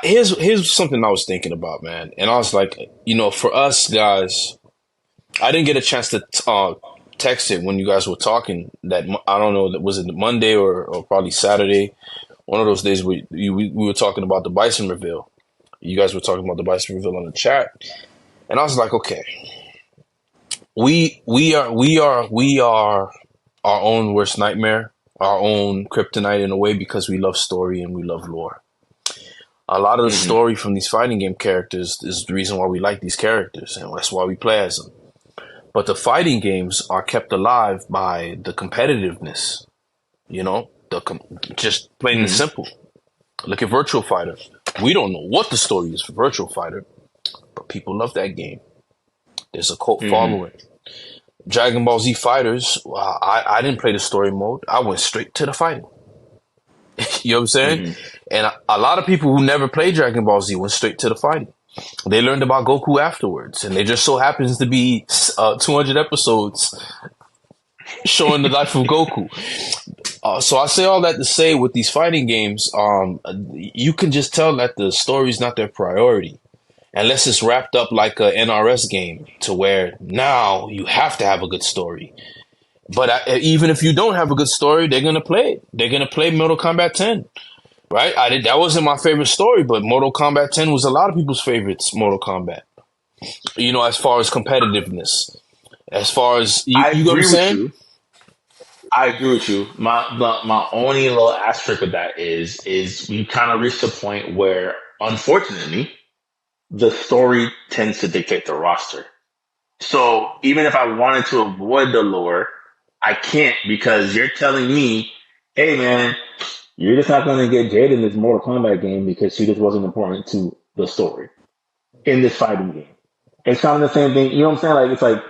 Here's something I was thinking about, man. And I was like, for us guys, I didn't get a chance to text it when you guys were talking. I don't know, was it Monday or probably Saturday? One of those days we were talking about the Bison reveal. You guys were talking about the Bison reveal on the chat, and I was like, okay, we are our own worst nightmare, our own kryptonite in a way because we love story and we love lore. A lot of the Hmm. story from these fighting game characters is the reason why we like these characters, and that's why we play as them. But the fighting games are kept alive by the competitiveness, just plain and Hmm. simple. Look at Virtual Fighter. We don't know what the story is for Virtual Fighter, but people love that game. There's a cult Hmm. following. Dragon Ball Z Fighters, I didn't play the story mode. I went straight to the fighting. You know what I'm saying? Hmm. And a lot of people who never played Dragon Ball Z went straight to the fighting. They learned about Goku afterwards, and there just so happens to be 200 episodes showing the life of Goku. So I say all that to say, with these fighting games, you can just tell that the story's not their priority, unless it's wrapped up like a NRS game, to where now you have to have a good story. But even if you don't have a good story, they're gonna play it. They're gonna play Mortal Kombat 10, right? That wasn't my favorite story, but Mortal Kombat 10 was a lot of people's favorites. Mortal Kombat, as far as competitiveness, as far as I you know what I'm agree with saying? you. I agree with you. My only little asterisk of that is we kind of reached a point where, unfortunately, the story tends to dictate the roster. So even if I wanted to avoid the lore, I can't, because you're telling me, hey man, you're just not going to get Jade in this Mortal Kombat game because she just wasn't important to the story in this fighting game. It's kind of the same thing. You know what I'm saying? Like, it's like,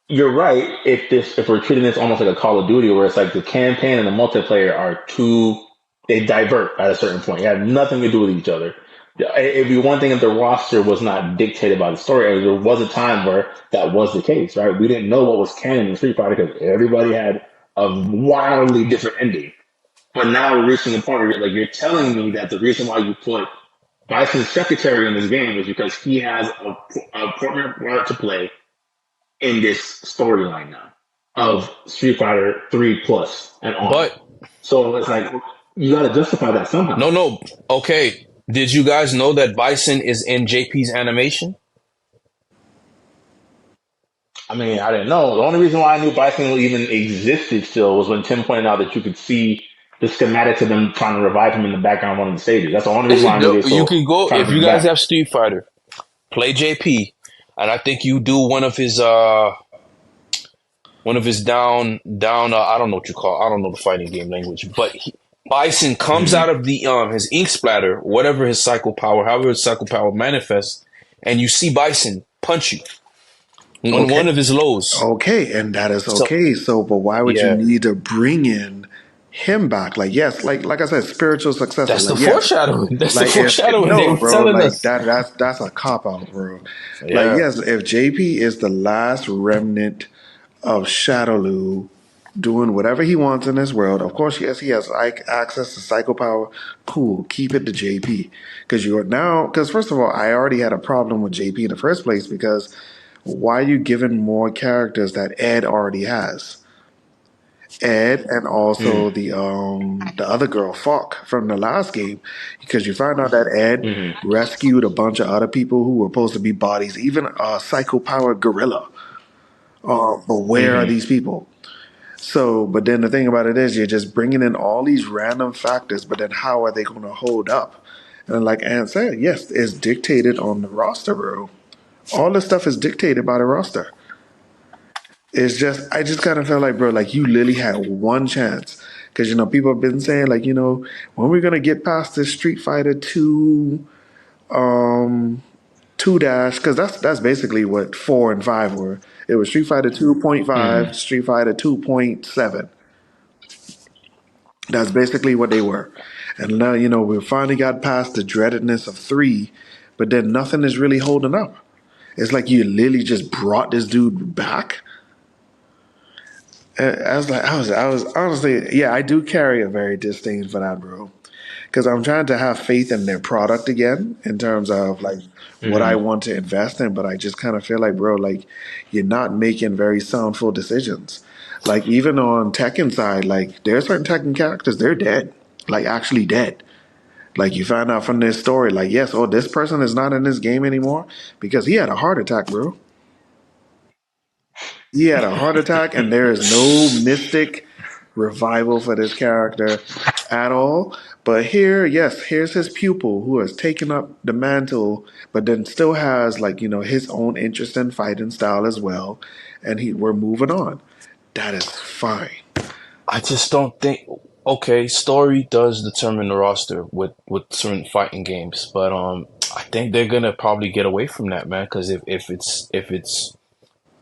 you're right. If we're treating this almost like a Call of Duty, where it's like the campaign and the multiplayer are too, they divert at a certain point. They have nothing to do with each other. It'd be one thing if the roster was not dictated by the story. There was a time where that was the case, right? We didn't know what was canon in Street Fighter because everybody had a wildly different ending. But now we're reaching a point where, like, you're telling me that the reason why you put Bison's secretary in this game is because he has a important part to play in this storyline now of Street Fighter 3 plus and on. But So it's like, you got to justify that somehow. no. Okay, did you guys know that Bison is in JP's animation? I mean, I didn't know. The only reason why I knew Bison even existed still was when Tim pointed out that you could see the schematics of them trying to revive him in the background of one of the stages. That's the only reason why I knew they You still can go, trying to if bring you him guys back. have Street Fighter, play JP, and I think you do one of his down. I don't know what you call. I don't know the fighting game language, but Bison comes Hmm. out of the his ink splatter, whatever his cycle power, however his cycle power manifests, and you see Bison punch you on Okay. one of his lows. Okay, and that is So okay. So, but why would you yeah, need to bring in him back? Like, yes, like I said, spiritual successor. that's the Like, yes, foreshadowing. That's the like if foreshadowing they no, were bro, telling like us. that's a cop out, bro. Like, Yeah. yes, if JP is the last remnant of Shadowloo doing whatever he wants in this world, of course, yes, he has access to psycho power. Cool, keep it to JP because you are now. Because first of all, I already had a problem with JP in the first place because why are you giving more characters that Ed already has? Ed and also Hmm. the other girl, Falk, from the last game, because you find out that Ed Hmm. rescued a bunch of other people who were supposed to be bodies, even a psycho powered gorilla. But where are Hmm. these people? So, but then the thing about it is, you're just bringing in all these random factors, but then how are they going to hold up? And like Ann said, yes, it's dictated on the roster, bro. All this stuff is dictated by the roster. It's just, I just kind of felt like, bro, like you literally had one chance. Because, people have been saying, like, when we're going to get past this Street Fighter 2, um, 2 dash, because that's basically what 4 and 5 were. It was Street Fighter Hmm. 2.5, Street Fighter 2.7. That's basically what they were. And now, we finally got past the dreadedness of 3, but then nothing is really holding up. It's like you literally just brought this dude back. I was honestly, yeah, I do carry a very disdain for that, bro. because I'm trying to have faith in their product again in terms of like what I Mm, want to invest in. But I just kind of feel like, bro, like you're not making very soundful decisions. Like even on Tekken side, like there are certain Tekken characters, they're dead, like actually dead. Like you find out from this story, like yes, oh, this person is not in this game anymore because he had a heart attack, bro. He had a heart attack, and there is no mystic revival for this character at all. But here, yes, here's his pupil who has taken up the mantle, but then still has like his own interest in fighting style as well, and we're moving on. That is fine. I just don't think. Okay, story does determine the roster with certain fighting games, but I think they're gonna probably get away from that, man. Because if it's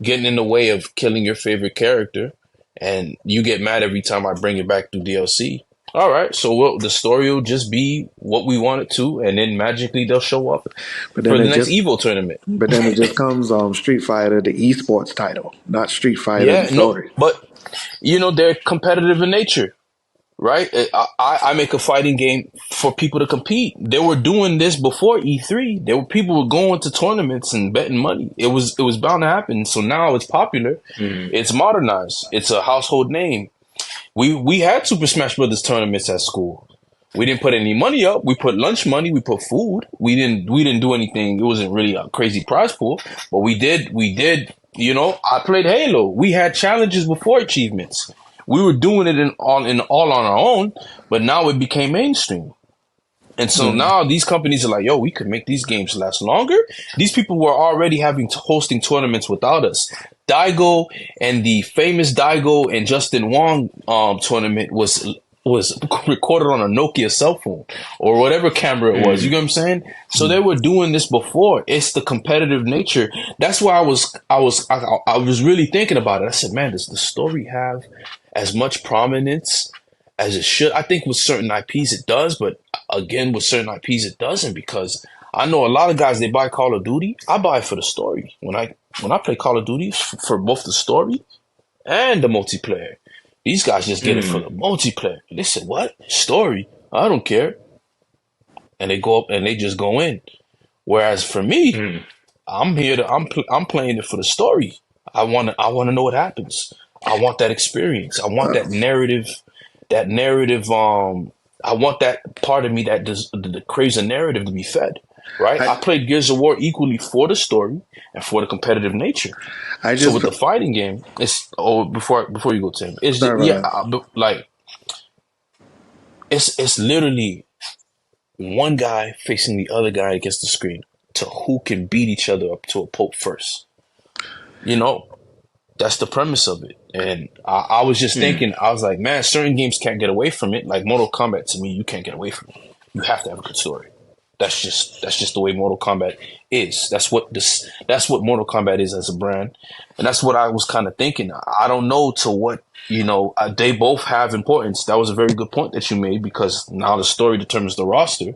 getting in the way of killing your favorite character, and you get mad every time I bring it back through DLC. All right, so the story will just be what we want it to, and then magically they'll show up But for then the it next just, Evo tournament. but then it just comes Street Fighter, the esports title, not Street Fighter the Yeah, no, story. but they're competitive in nature, right? I make a fighting game for people to compete. They were doing this before E3. There were people were going to tournaments and betting money. It was bound to happen. So now it's popular. mm, It's modernized. It's a household name. We had Super Smash Brothers tournaments at school. We didn't put any money up. We put lunch money. We put food. We didn't do anything. It wasn't really a crazy prize pool, but we did. I played Halo. We had challenges before achievements. We were doing it all on our own, but now it became mainstream. And so Mm. now these companies are like, yo, we could make these games last longer. These people were already hosting tournaments without us. Daigo and the famous Daigo and Justin Wong tournament was recorded on a Nokia cell phone or whatever camera it was. You mm, get what I'm saying? So they were doing this before. It's the competitive nature. That's why I was really thinking about it. I said, man, does the story have as much prominence as it should? I think with certain IPs it does, but again, with certain IPs it doesn't, because I know a lot of guys, they buy Call of Duty. I buy it for the story. When I play Call of Duty, for both the story and the multiplayer. These guys just get it for mm, the multiplayer. They said, "What story? I don't care," and they go up and they just go in. Whereas for me, mm. I'm here to I'm playing it for the story. I want to know what happens. I want that experience. I want that narrative. That narrative. I want that part of me that craves a narrative to be fed. Right. I I played Gears of War equally for the story and for the competitive nature. I So just with the fighting game, it's before you go, Tim, it's just, sorry yeah, about like it's literally one guy facing the other guy against the screen to who can beat each other up to a pulp first. You know, that's the premise of it. And I was just Mm. thinking, I was like, man, certain games can't get away from it. Like Mortal Kombat, to me, you can't get away from it. You have to have a good story. That's just the way Mortal Kombat is. That's what Mortal Kombat is as a brand, and that's what I was kind of thinking. I don't know to what they both have importance. That was a very good point that you made, because now the story determines the roster.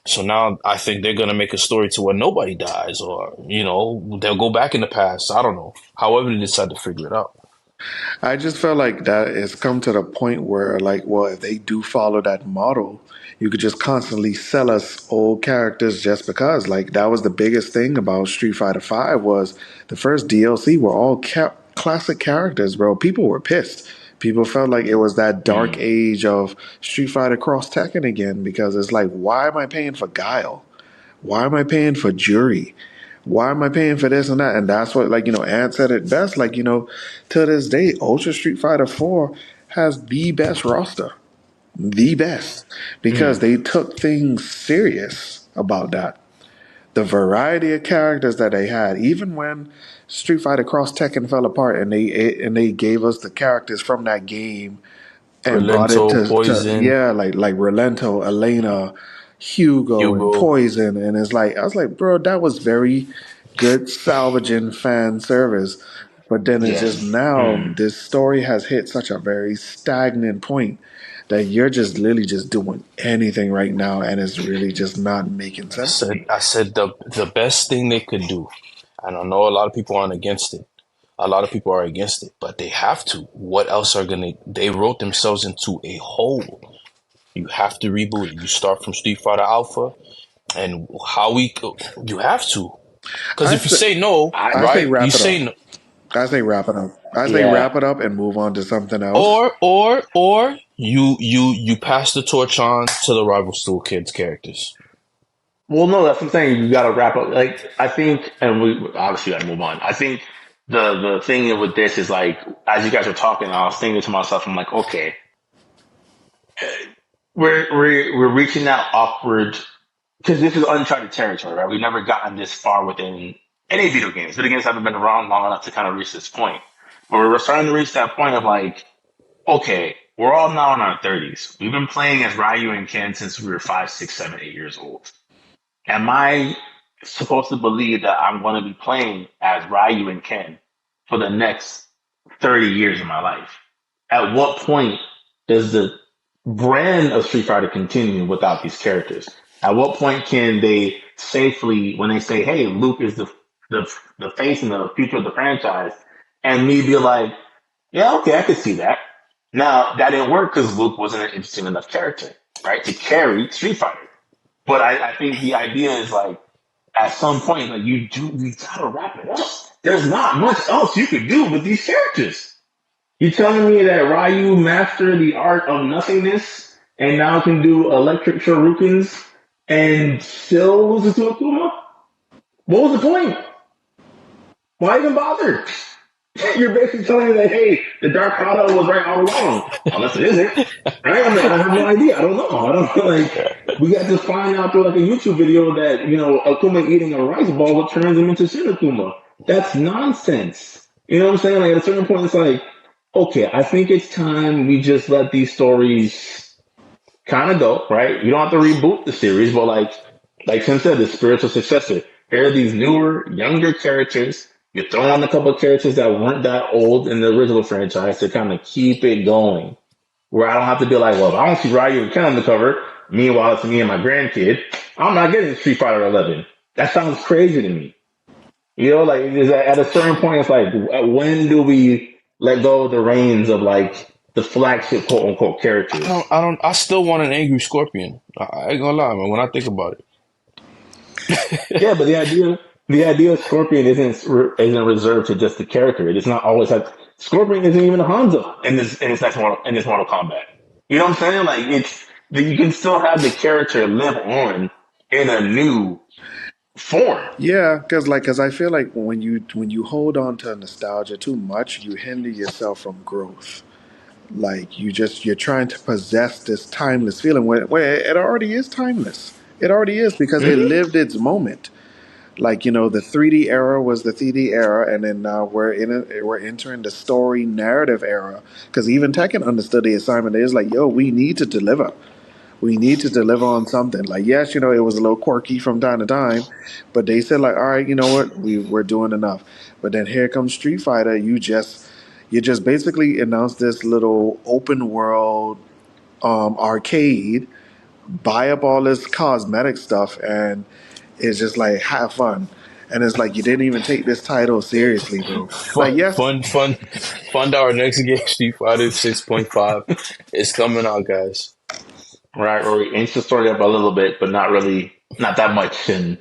So now I think they're gonna make a story to where nobody dies, or they'll go back in the past. I don't know. However they decide to figure it out. I just felt like that it's come to the point where, like, well, if they do follow that model, you could just constantly sell us old characters just because. Like, that was the biggest thing about Street Fighter Five was the first DLC were all classic characters, bro. People were pissed. People felt like it was that dark Mm. age of Street Fighter Cross Tekken again because it's like, why am I paying for Guile? Why am I paying for Jury? Why am I paying for this and that? And that's what, like, Ant said it best. Like, to this day, Ultra Street Fighter 4 has the best roster. The best. Because Mm. they took things serious about that. The variety of characters that they had, even when Street Fighter Cross Tekken fell apart and they gave us the characters from that game and brought it Relento, to Poison, yeah, like Relento, Elena, Hugo, and Hugo. Poison, and it's like I was like, bro, that was very good salvaging fan service. But then it's just Yes. now Mm. this story has hit such a very stagnant point that you're just literally just doing anything right now, and it's really just not making I sense to said me. I said the best thing they could do, and I know a lot of people aren't against it. A lot of people are against it, but they have to. What else are gonna? They wrote themselves into a hole. You have to reboot it. You start from Street Fighter Alpha, and you have to. Because I if you say, say no, I I say right? You wrap it say up. no, I say wrap it up. I say yeah. wrap it up and move on to something else. or you pass the torch on to the rival school kids characters. Well, no, that's what I'm saying. You got to wrap up. Like I think, and we obviously got to move on. I think the thing with this is like, as you guys were talking, I was thinking to myself, I'm like, okay, we're reaching that awkward because this is uncharted territory, right? We've never gotten this far within any video games. Video games haven't been around long enough to kind of reach this point. But we're starting to reach that point of like, okay, we're all now in our 30s. We've been playing as Ryu and Ken since we were 5, 6, 7, 8 years old. Am I supposed to believe that I'm going to be playing as Ryu and Ken for the next 30 years of my life? At what point does the brand of Street Fighter continue without these characters? At what point can they safely, when they say, "Hey, Luke is the the face and the future of the franchise," and me be like, "Yeah, okay, I could see that." Now that didn't work because Luke wasn't an interesting enough character, right, to carry Street Fighter. But I think the idea is like at some point, like you gotta wrap it up. There's not much else you could do with these characters. You telling me that Ryu mastered the art of nothingness and now can do electric shurikens and still loses to Akuma? What was the point? Why even bother? You're basically telling me that, hey, the Dark Hada was right all along. Unless it isn't. Right? I mean, I have no idea. I don't know. I don't know. Like, we got to find out through like a YouTube video that, Akuma eating a rice ball that turns him into Shin Akuma. That's nonsense. You know what I'm saying? Like, at a certain point, it's like, okay, I think it's time we just let these stories kind of go, right? You don't have to reboot the series, but like Tim said, the spiritual successor. Here are these newer, younger characters. You throw on a couple of characters that weren't that old in the original franchise to kind of keep it going. Where I don't have to be like, well, if I don't see Ryu and Ken on the cover, meanwhile it's me and my grandkid, I'm not getting Street Fighter 11. That sounds crazy to me. Like at a certain point, it's like, when do we let go of the reins of like the flagship quote unquote characters? I still want an angry Scorpion. I ain't gonna lie, man. When I think about it, Yeah, but the idea of Scorpion isn't reserved to just the character. It is not always like Scorpion isn't even a Hanzo in this Mortal Kombat. You know what I'm saying? Like you can still have the character live on in a new form. Yeah, because I feel like when you hold on to nostalgia too much, you hinder yourself from growth. Like you're trying to possess this timeless feeling where it already is timeless. It already is because it Hmm. lived its moment. Like the 3D era was the 3D era, and then now we're entering the story narrative era. Because even Tekken understood the assignment. It was like, yo, we need to deliver. We need to deliver on something. Like, yes, it was a little quirky from time to time, but they said like, all right, you know what, we're doing enough. But then here comes Street Fighter. You just basically announced this little open world arcade, buy up all this cosmetic stuff, and it's just like have fun. And it's like you didn't even take this title seriously, bro. Like, yes, fund our next game, Street Fighter 6.5. It's coming out, guys. Right, or we inch the story up a little bit, but not that much. And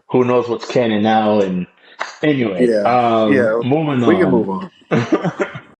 who knows what's canon now? And anyway, yeah, yeah, moving we can on. move on.